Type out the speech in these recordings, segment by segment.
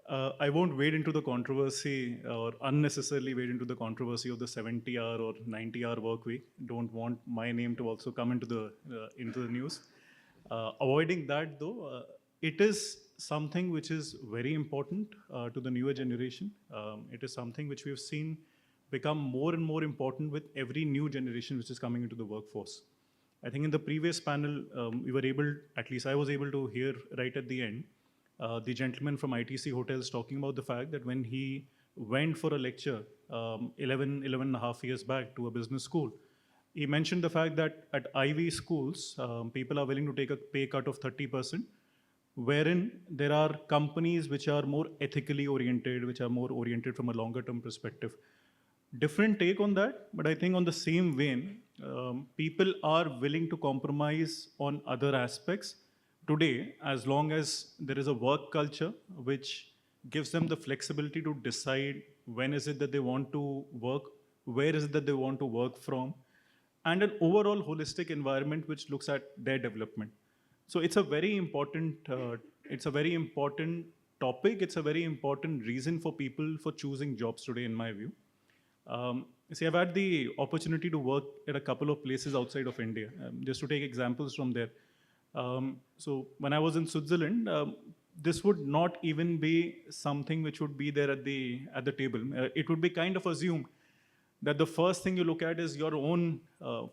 I won't wade into the controversy or unnecessarily wade into the controversy of the 70-hour or 90-hour work week. Don't want my name to also come into the news. Avoiding that, though, it is something which is very important to the newer generation. It is something which we have seen become more and more important with every new generation which is coming into the workforce. I think in the previous panel, we were able, at least I was able to hear right at the end, the gentleman from ITC Hotels talking about the fact that when he went for a lecture 11 and a half years back to a business school, he mentioned the fact that at Ivy schools, people are willing to take a pay cut of 30%, wherein there are companies which are more ethically oriented, which are more oriented from a longer term perspective. Different take on that, but I think on the same vein, people are willing to compromise on other aspects today as long as there is a work culture which gives them the flexibility to decide when is it that they want to work, where is it that they want to work from, and an overall holistic environment which looks at their development. So it's a very important topic. It's a very important reason for people for choosing jobs today, in my view. See, I've had the opportunity to work at a couple of places outside of India. Just to take examples from there. So when I was in Switzerland, this would not even be something which would be there at the table. It would be kind of assumed that the first thing you look at is your own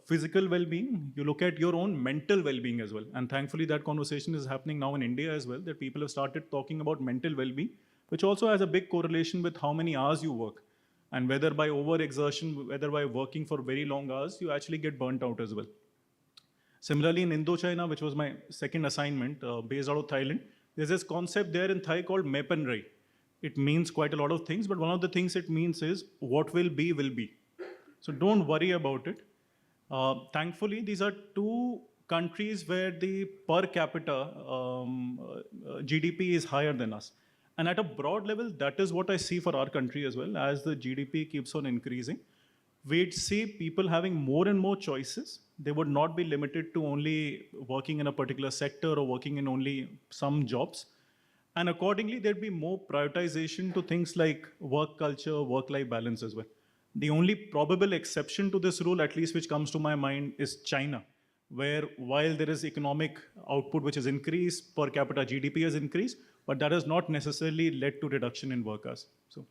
physical well-being. You look at your own mental well-being as well. And thankfully, that conversation is happening now in India as well, that people have started talking about mental well-being, which also has a big correlation with how many hours you work. And whether by overexertion, whether by working for very long hours, you actually get burnt out as well. Similarly, in Indochina, which was my second assignment, based out of Thailand, there's this concept there in Thai called Mepanrai. It means quite a lot of things, but one of the things it means is what will be, will be. So don't worry about it. Thankfully, these are two countries where the per capita GDP is higher than us. And at a broad level, that is what I see for our country as well. As the GDP keeps on increasing, we'd see people having more and more choices. They would not be limited to only working in a particular sector or working in only some jobs. And accordingly, there'd be more prioritization to things like work culture, work-life balance as well. The only probable exception to this rule, at least which comes to my mind, is China, where while there is economic output which has increased, per capita GDP has increased, but that has not necessarily led to reduction in work hours. So